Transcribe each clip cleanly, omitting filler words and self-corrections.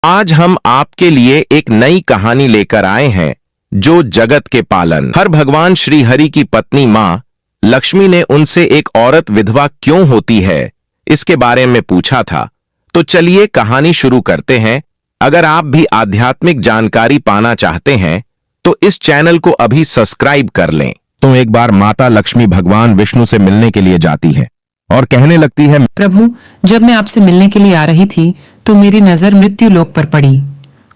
आज हम आपके लिए एक नई कहानी लेकर आए हैं जो जगत के पालन हर भगवान श्री हरि की पत्नी मां लक्ष्मी ने उनसे एक औरत विधवा क्यों होती है इसके बारे में पूछा था। तो चलिए कहानी शुरू करते हैं। अगर आप भी आध्यात्मिक जानकारी पाना चाहते हैं तो इस चैनल को अभी सब्सक्राइब कर लें। तो एक बार माता लक्ष्मी भगवान विष्णु से मिलने के लिए जाती है और कहने लगती है, प्रभु, जब मैं आपसे मिलने के लिए आ रही थी तो मेरी नजर मृत्यु लोक पर पड़ी।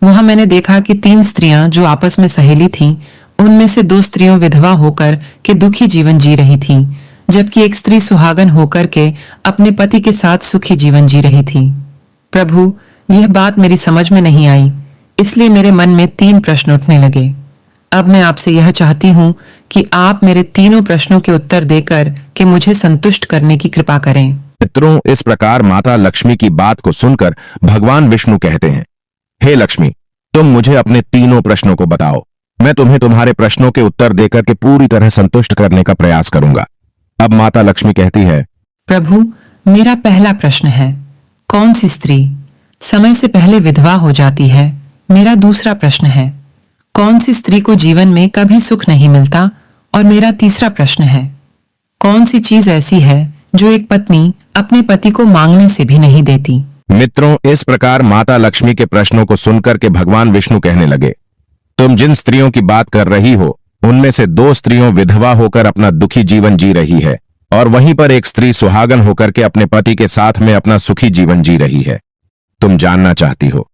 वहां मैंने देखा कि 3 स्त्रियां जो आपस में सहेली थीं, उनमें से 2 स्त्रियों विधवा होकर के दुखी जीवन जी रही थीं, जबकि एक स्त्री सुहागन होकर के अपने पति के साथ सुखी जीवन जी रही थी। प्रभु, यह बात मेरी समझ में नहीं आई, इसलिए मेरे मन में 3 प्रश्न उठने लगे। अब मैं आपसे यह चाहती हूँ कि आप मेरे तीनों प्रश्नों के उत्तर देकर के मुझे संतुष्ट करने की कृपा करें। मित्रों, इस प्रकार माता लक्ष्मी की बात को सुनकर भगवान विष्णु कहते हैं, हे लक्ष्मी, तुम मुझे अपने तीनों प्रश्नों को बताओ। मैं तुम्हें तुम्हारे प्रश्नों के उत्तर देकर के पूरी तरह संतुष्ट करने का प्रयास करूंगा। अब माता लक्ष्मी कहती है, प्रभु, मेरा पहला प्रश्न है, कौन सी स्त्री समय से पहले विधवा हो जाती है? मेरा दूसरा प्रश्न है, कौन सी स्त्री को जीवन में कभी सुख नहीं मिलता? और मेरा तीसरा प्रश्न है, कौन सी चीज ऐसी है जो एक पत्नी अपने पति को मांगने से भी नहीं देती? मित्रों, इस प्रकार माता लक्ष्मी के प्रश्नों को सुनकर के भगवान विष्णु कहने लगे, तुम जिन स्त्रियों की बात कर रही हो उनमें से 2 स्त्रियों विधवा होकर अपना दुखी जीवन जी रही है और वहीं पर एक स्त्री सुहागन होकर के अपने पति के साथ में अपना सुखी जीवन जी रही है। तुम जानना चाहती हो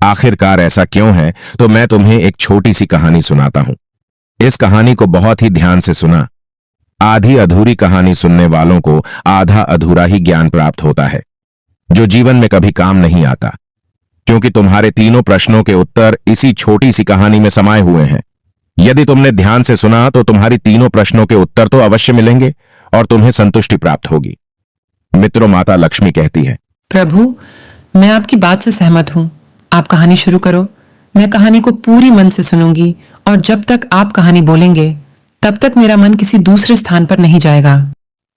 आखिरकार ऐसा क्यों है? तो मैं तुम्हें एक छोटी सी कहानी सुनाता हूं। इस कहानी को बहुत ही ध्यान से सुना। आधी अधूरी कहानी सुनने वालों को आधा अधूरा ही ज्ञान प्राप्त होता है, जो जीवन में कभी काम नहीं आता, क्योंकि तुम्हारे तीनों प्रश्नों के उत्तर इसी छोटी सी कहानी में समाये हुए हैं। यदि तुमने ध्यान से सुना तो तुम्हारी तीनों प्रश्नों के उत्तर तो अवश्य मिलेंगे और तुम्हें संतुष्टि प्राप्त होगी। मित्रों, माता लक्ष्मी कहती है, प्रभु, मैं आपकी बात से सहमत हूँ। आप कहानी शुरू करो। मैं कहानी को पूरी मन से सुनूंगी और जब तक आप कहानी बोलेंगे तब तक मेरा मन किसी दूसरे स्थान पर नहीं जाएगा।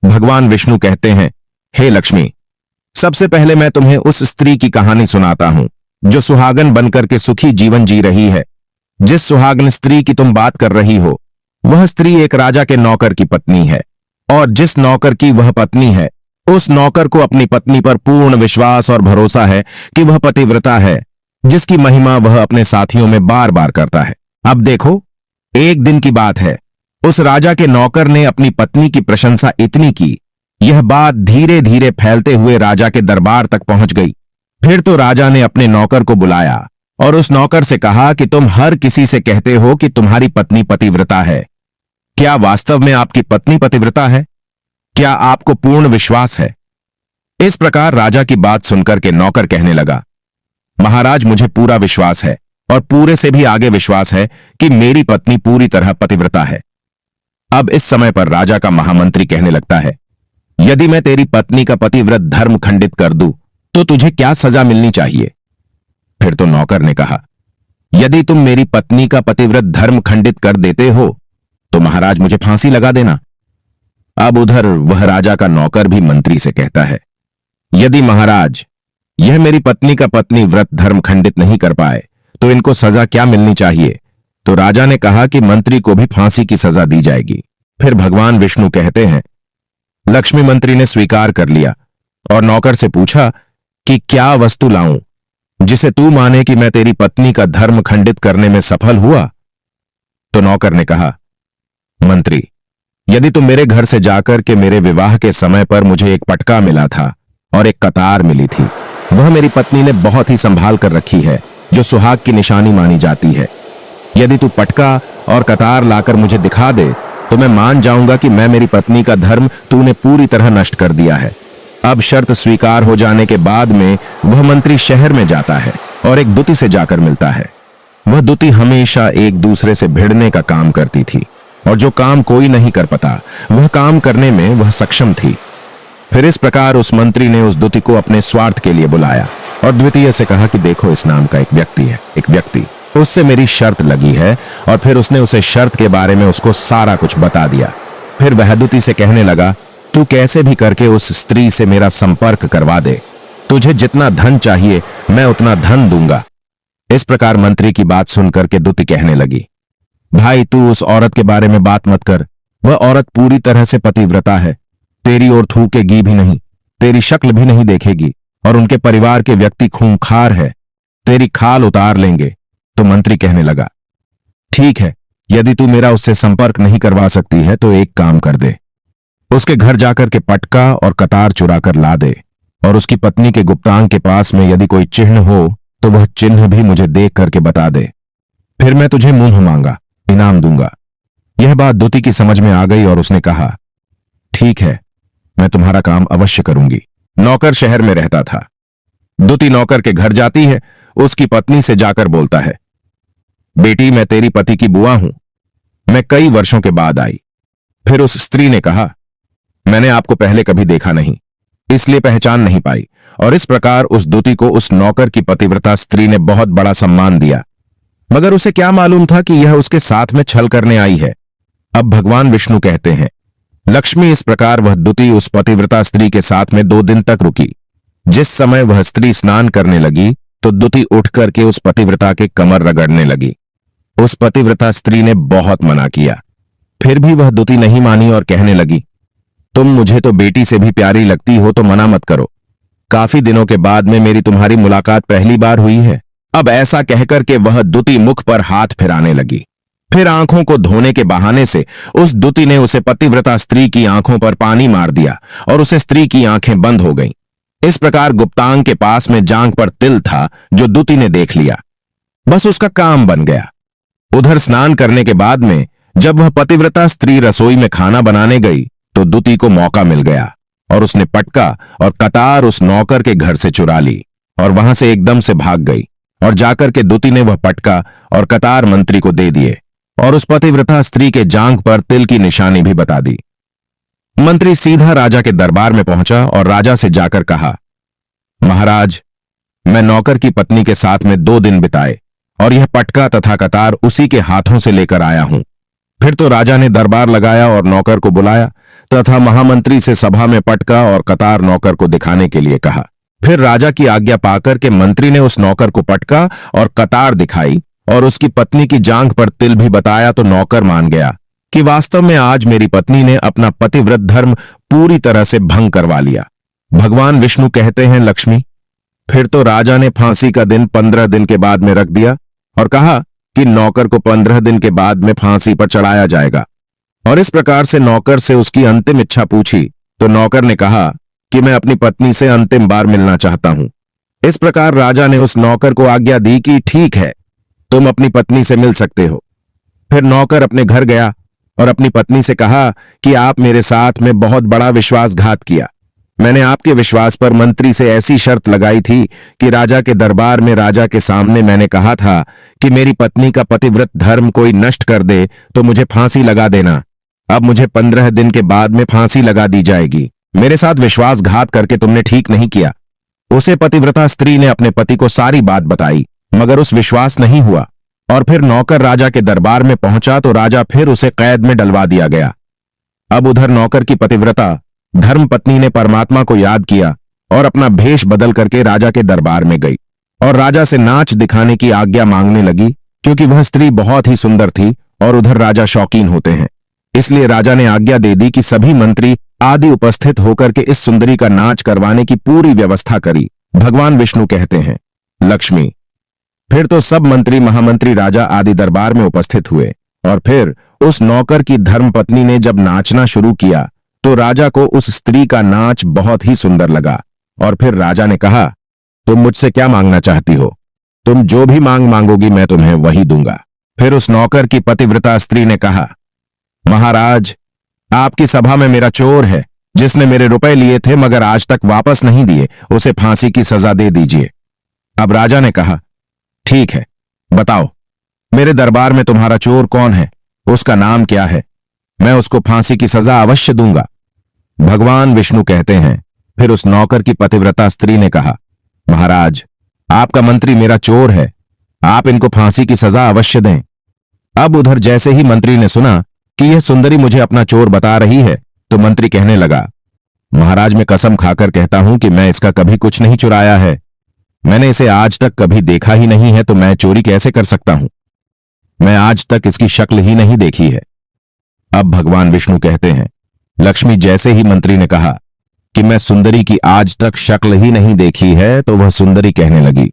भगवान विष्णु कहते हैं, हे लक्ष्मी, सबसे पहले मैं तुम्हें उस स्त्री की कहानी सुनाता हूं जो सुहागन बनकर के सुखी जीवन जी रही है। जिस सुहागन स्त्री की तुम बात कर रही हो वह स्त्री एक राजा के नौकर की पत्नी है, और जिस नौकर की वह पत्नी है उस नौकर को अपनी पत्नी पर पूर्ण विश्वास और भरोसा है कि वह पतिव्रता है, जिसकी महिमा वह अपने साथियों में बार बार करता है। अब देखो, एक दिन की बात है, उस राजा के नौकर ने अपनी पत्नी की प्रशंसा इतनी की, यह बात धीरे धीरे फैलते हुए राजा के दरबार तक पहुंच गई। फिर तो राजा ने अपने नौकर को बुलाया और उस नौकर से कहा कि तुम हर किसी से कहते हो कि तुम्हारी पत्नी पतिव्रता है। क्या वास्तव में आपकी पत्नी पतिव्रता है? क्या आपको पूर्ण विश्वास है? इस प्रकार राजा की बात सुनकर के नौकर कहने लगा, महाराज, मुझे पूरा विश्वास है और पूरे से भी आगे विश्वास है कि मेरी पत्नी पूरी तरह पतिव्रता है। अब इस समय पर राजा का महामंत्री कहने लगता है, यदि मैं तेरी पत्नी का पतिव्रत धर्म खंडित कर दूं तो तुझे क्या सजा मिलनी चाहिए? फिर तो नौकर ने कहा, यदि तुम मेरी पत्नी का पतिव्रत धर्म खंडित कर देते हो तो महाराज मुझे फांसी लगा देना। अब उधर वह राजा का नौकर भी मंत्री से कहता है, यदि महाराज यह मेरी पत्नी का पत्नी व्रत धर्म खंडित नहीं कर पाए तो इनको सजा क्या मिलनी चाहिए? तो राजा ने कहा कि मंत्री को भी फांसी की सजा दी जाएगी। फिर भगवान विष्णु कहते हैं, लक्ष्मी मंत्री ने स्वीकार कर लिया और नौकर से पूछा कि क्या वस्तु लाऊं जिसे तू माने कि मैं तेरी पत्नी का धर्म खंडित करने में सफल हुआ? तो नौकर ने कहा, मंत्री, यदि तुम मेरे घर से जाकर के मेरे विवाह के समय पर मुझे एक पटका मिला था और एक कतार मिली थी, वह मेरी पत्नी ने बहुत ही संभाल कर रखी है, जो सुहाग की निशानी मानी जाती है। यदि तू पटका और कतार लाकर मुझे दिखा दे तो मैं मान जाऊंगा कि मैं मेरी पत्नी का धर्म तूने पूरी तरह नष्ट कर दिया है। अब शर्त स्वीकार हो जाने के बाद में वह मंत्री शहर में जाता है और एक दुती से जाकर मिलता है। वह दुती हमेशा एक दूसरे से भिड़ने का काम करती थी और जो काम कोई नहीं कर पाता वह काम करने में वह सक्षम थी। फिर इस प्रकार उस मंत्री ने उस दुती को अपने स्वार्थ के लिए बुलाया और द्वितीय से कहा कि देखो, इस नाम का एक व्यक्ति है, एक व्यक्ति, उससे मेरी शर्त लगी है। और फिर उसने उसे शर्त के बारे में उसको सारा कुछ बता दिया। फिर वह दुती से कहने लगा, तू कैसे भी करके उस स्त्री से मेरा संपर्क करवा दे। तुझे जितना धन चाहिए मैं उतना धन दूंगा। इस प्रकार मंत्री की बात सुनकर के दुति कहने लगी, भाई तू उस औरत के बारे में बात मत कर। वह औरत पूरी तरह से पतिव्रता है, तेरी ओर थूकेगी भी नहीं, तेरी शक्ल भी नहीं देखेगी, और उनके परिवार के व्यक्ति खूंखार है, तेरी खाल उतार लेंगे। तो मंत्री कहने लगा, ठीक है, यदि तू मेरा उससे संपर्क नहीं करवा सकती है तो एक काम कर दे, उसके घर जाकर के पटका और कतार चुरा कर ला दे, और उसकी पत्नी के गुप्तांग के पास में यदि कोई चिन्ह हो तो वह चिन्ह भी मुझे देख करके बता दे, फिर मैं तुझे मुंह मांगा इनाम दूंगा। यह बात दुति की समझ में आ गई और उसने कहा, ठीक है, मैं तुम्हारा काम अवश्य करूंगी। नौकर शहर में रहता था। दुति नौकर के घर जाती है, उसकी पत्नी से जाकर बोलता है, बेटी मैं तेरी पति की बुआ हूं, मैं कई वर्षों के बाद आई। फिर उस स्त्री ने कहा, मैंने आपको पहले कभी देखा नहीं, इसलिए पहचान नहीं पाई। और इस प्रकार उस दुति को उस नौकर की पतिव्रता स्त्री ने बहुत बड़ा सम्मान दिया, मगर उसे क्या मालूम था कि यह उसके साथ में छल करने आई है। अब भगवान विष्णु कहते हैं, लक्ष्मी इस प्रकार वह दुति उस पतिव्रता स्त्री के साथ में 2 दिन तक रुकी। जिस समय वह स्त्री स्नान करने लगी तो दुति उठ करके उस पतिव्रता के कमर रगड़ने लगी। उस पतिव्रता स्त्री ने बहुत मना किया, फिर भी वह दुति नहीं मानी और कहने लगी, तुम मुझे तो बेटी से भी प्यारी लगती हो तो मना मत करो, काफी दिनों के बाद में मेरी तुम्हारी मुलाकात पहली बार हुई है। अब ऐसा कहकर के वह दुति मुख पर हाथ फिराने लगी। फिर आंखों को धोने के बहाने से उस दुति ने उसे पतिव्रता स्त्री की आंखों पर पानी मार दिया और उसे स्त्री की आंखें बंद हो गईं। इस प्रकार गुप्तांग के पास में जांघ पर तिल था जो दुति ने देख लिया, बस उसका काम बन गया। उधर स्नान करने के बाद में जब वह पतिव्रता स्त्री रसोई में खाना बनाने गई तो दुति को मौका मिल गया और उसने पटका और कतार उस नौकर के घर से चुरा ली और वहां से एकदम से भाग गई। और जाकर के दुति ने वह पटका और कतार मंत्री को दे दिए और उस पतिव्रता स्त्री के जांघ पर तिल की निशानी भी बता दी। मंत्री सीधा राजा के दरबार में पहुंचा और राजा से जाकर कहा, महाराज, मैं नौकर की पत्नी के साथ में 2 दिन बिताए और यह पटका तथा कतार उसी के हाथों से लेकर आया हूं। फिर तो राजा ने दरबार लगाया और नौकर को बुलाया तथा महामंत्री से सभा में पटका और कतार नौकर को दिखाने के लिए कहा। फिर राजा की आज्ञा पाकर के मंत्री ने उस नौकर को पटका और कतार दिखाई और उसकी पत्नी की जांघ पर तिल भी बताया तो नौकर मान गया कि वास्तव में आज मेरी पत्नी ने अपना पतिव्रत धर्म पूरी तरह से भंग करवा लिया। भगवान विष्णु कहते हैं, लक्ष्मी, फिर तो राजा ने फांसी का दिन 15 दिन के बाद में रख दिया और कहा कि नौकर को 15 दिन के बाद में फांसी पर चढ़ाया जाएगा। और इस प्रकार से नौकर से उसकी अंतिम इच्छा पूछी तो नौकर ने कहा कि मैं अपनी पत्नी से अंतिम बार मिलना चाहता हूं। इस प्रकार राजा ने उस नौकर को आज्ञा दी कि ठीक है, तुम अपनी पत्नी से मिल सकते हो। फिर नौकर अपने घर गया और अपनी पत्नी से कहा कि आप मेरे साथ में बहुत बड़ा विश्वासघात किया। मैंने आपके विश्वास पर मंत्री से ऐसी शर्त लगाई थी कि राजा के दरबार में राजा के सामने मैंने कहा था कि मेरी पत्नी का पतिव्रत धर्म कोई नष्ट कर दे तो मुझे फांसी लगा देना। अब मुझे 15 दिन के बाद में फांसी लगा दी जाएगी। मेरे साथ विश्वासघात करके तुमने ठीक नहीं किया। उसे पतिव्रता स्त्री ने अपने पति को सारी बात बताई, मगर उस विश्वास नहीं हुआ और फिर नौकर राजा के दरबार में पहुंचा तो राजा फिर उसे कैद में डलवा दिया गया। अब उधर नौकर की पतिव्रता धर्म पत्नी ने परमात्मा को याद किया और अपना भेष बदल करके राजा के दरबार में गई और राजा से नाच दिखाने की आज्ञा मांगने लगी, क्योंकि वह स्त्री बहुत ही सुंदर थी और उधर राजा शौकीन होते हैं। इसलिए राजा ने आज्ञा दे दी कि सभी मंत्री आदि उपस्थित होकर के इस सुंदरी का नाच करवाने की पूरी व्यवस्था करी। भगवान विष्णु कहते हैं, लक्ष्मी, फिर तो सब मंत्री महामंत्री राजा आदि दरबार में उपस्थित हुए और फिर उस नौकर की धर्मपत्नी ने जब नाचना शुरू किया तो राजा को उस स्त्री का नाच बहुत ही सुंदर लगा। और फिर राजा ने कहा, तुम मुझसे क्या मांगना चाहती हो? तुम जो भी मांगोगी मैं तुम्हें वही दूंगा। फिर उस नौकर की पतिव्रता स्त्री ने कहा, महाराज, आपकी सभा में मेरा चोर है जिसने मेरे रुपए लिए थे मगर आज तक वापस नहीं दिए, उसे फांसी की सजा दे दीजिए। अब राजा ने कहा, ठीक है, बताओ मेरे दरबार में तुम्हारा चोर कौन है, उसका नाम क्या है? मैं उसको फांसी की सजा अवश्य दूंगा। भगवान विष्णु कहते हैं, फिर उस नौकर की पतिव्रता स्त्री ने कहा, महाराज, आपका मंत्री मेरा चोर है, आप इनको फांसी की सजा अवश्य दें। अब उधर जैसे ही मंत्री ने सुना कि यह सुंदरी मुझे अपना चोर बता रही है तो मंत्री कहने लगा, महाराज, मैं कसम खाकर कहता हूं कि मैं इसका कभी कुछ नहीं चुराया है। मैंने इसे आज तक कभी देखा ही नहीं है, तो मैं चोरी कैसे कर सकता हूं? मैं आज तक इसकी शक्ल ही नहीं देखी है। अब भगवान विष्णु कहते हैं, लक्ष्मी, जैसे ही मंत्री ने कहा कि मैं सुंदरी की आज तक शक्ल ही नहीं देखी है, तो वह सुंदरी कहने लगी,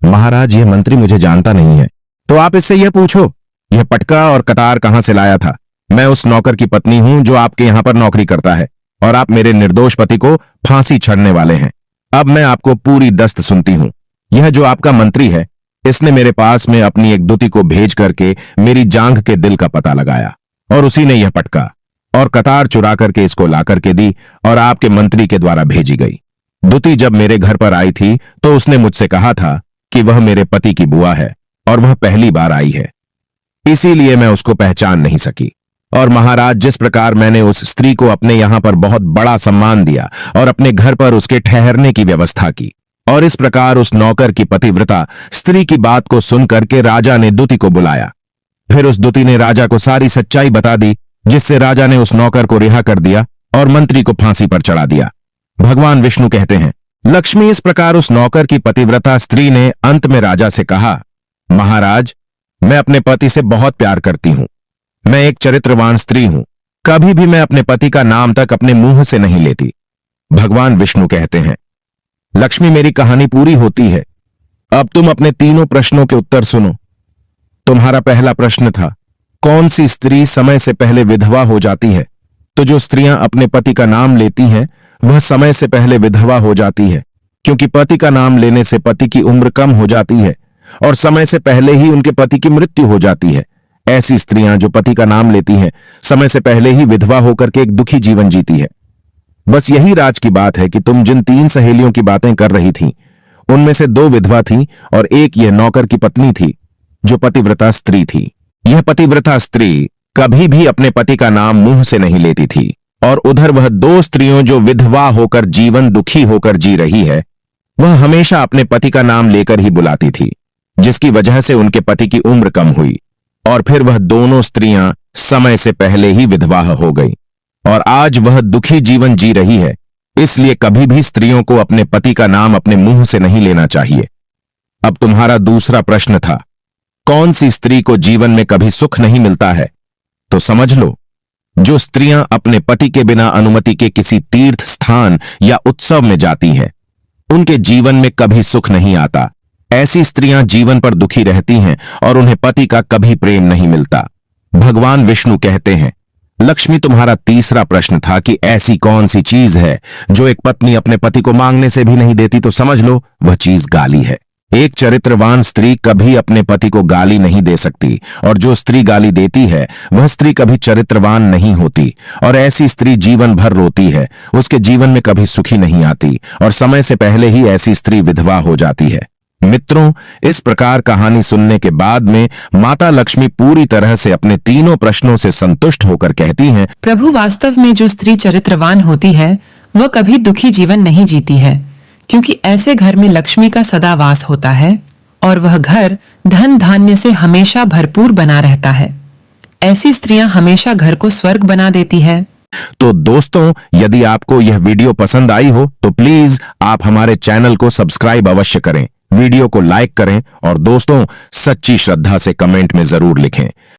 महाराज, यह मंत्री मुझे जानता नहीं है, तो आप इससे यह पूछो, यह पटका और कतार कहां से लाया था? मैं उस नौकर की पत्नी हूं जो आपके यहां पर नौकरी करता है, और आप मेरे निर्दोष पति को फांसी चढ़ने वाले हैं। अब मैं आपको पूरी दस्त सुनती हूं। यह जो आपका मंत्री है, इसने मेरे पास में अपनी एक दूती को भेज करके मेरी जांघ के दिल का पता लगाया, और उसी ने यह पटका और कतार चुरा करके इसको ला करके दी और आपके मंत्री के द्वारा भेजी गई। दूती जब मेरे घर पर आई थी तो उसने मुझसे कहा था कि वह मेरे पति की बुआ है और वह पहली बार आई है, इसीलिए मैं उसको पहचान नहीं सकी। और महाराज, जिस प्रकार मैंने उस स्त्री को अपने यहां पर बहुत बड़ा सम्मान दिया और अपने घर पर उसके ठहरने की व्यवस्था की, और इस प्रकार उस नौकर की पतिव्रता स्त्री की बात को सुन करके राजा ने दूती को बुलाया। फिर उस दूती ने राजा को सारी सच्चाई बता दी, जिससे राजा ने उस नौकर को रिहा कर दिया और मंत्री को फांसी पर चढ़ा दिया। भगवान विष्णु कहते हैं, लक्ष्मी, इस प्रकार उस नौकर की पतिव्रता स्त्री ने अंत में राजा से कहा, महाराज, मैं अपने पति से बहुत प्यार करती हूं। मैं एक चरित्रवान स्त्री हूं। कभी भी मैं अपने पति का नाम तक अपने मुंह से नहीं लेती। भगवान विष्णु कहते हैं, लक्ष्मी, मेरी कहानी पूरी होती है। अब तुम अपने तीनों प्रश्नों के उत्तर सुनो। तुम्हारा पहला प्रश्न था, कौन सी स्त्री समय से पहले विधवा हो जाती है? तो जो स्त्रियां अपने पति का नाम लेती हैं, वह समय से पहले विधवा हो जाती है, क्योंकि पति का नाम लेने से पति की उम्र कम हो जाती है और समय से पहले ही उनके पति की मृत्यु हो जाती है। ऐसी स्त्रियां जो पति का नाम लेती हैं, समय से पहले ही विधवा होकर के एक दुखी जीवन जीती है। बस यही राज की बात है कि तुम जिन 3 सहेलियों की बातें कर रही थी, उनमें से 2 विधवा थीं और एक यह नौकर की पत्नी थी जो पतिव्रता स्त्री थी। यह पतिव्रता स्त्री कभी भी अपने पति का नाम मुंह से नहीं लेती थी, और उधर वह 2 स्त्रियों जो विधवा होकर जीवन दुखी होकर जी रही है, वह हमेशा अपने पति का नाम लेकर ही बुलाती थी, जिसकी वजह से उनके पति की उम्र कम हुई और फिर वह दोनों स्त्रियां समय से पहले ही विधवा हो गई और आज वह दुखी जीवन जी रही है। इसलिए कभी भी स्त्रियों को अपने पति का नाम अपने मुंह से नहीं लेना चाहिए। अब तुम्हारा दूसरा प्रश्न था, कौन सी स्त्री को जीवन में कभी सुख नहीं मिलता है? तो समझ लो, जो स्त्रियां अपने पति के बिना अनुमति के किसी तीर्थ स्थान या उत्सव में जाती हैं, उनके जीवन में कभी सुख नहीं आता। ऐसी स्त्रियां जीवन पर दुखी रहती हैं और उन्हें पति का कभी प्रेम नहीं मिलता। भगवान विष्णु कहते हैं, लक्ष्मी, तुम्हारा तीसरा प्रश्न था कि ऐसी कौन सी चीज है जो एक पत्नी अपने पति को मांगने से भी नहीं देती? तो समझ लो, वह चीज गाली है। एक चरित्रवान स्त्री कभी अपने पति को गाली नहीं दे सकती, और जो स्त्री गाली देती है वह स्त्री कभी चरित्रवान नहीं होती, और ऐसी स्त्री जीवन भर रोती है, उसके जीवन में कभी सुखी नहीं आती, और समय से पहले ही ऐसी स्त्री विधवा हो जाती है। मित्रों, इस प्रकार कहानी सुनने के बाद में माता लक्ष्मी पूरी तरह से अपने तीनों प्रश्नों से संतुष्ट होकर कहती हैं, प्रभु, वास्तव में जो स्त्री चरित्रवान होती है वह कभी दुखी जीवन नहीं जीती है, क्योंकि ऐसे घर में लक्ष्मी का सदा वास होता है और वह घर धन धान्य से हमेशा भरपूर बना रहता है। ऐसी स्त्रियां हमेशा घर को स्वर्ग बना देती है। तो दोस्तों, यदि आपको यह वीडियो पसंद आई हो तो प्लीज आप हमारे चैनल को सब्सक्राइब अवश्य करें, वीडियो को लाइक करें और दोस्तों, सच्ची श्रद्धा से कमेंट में जरूर लिखें।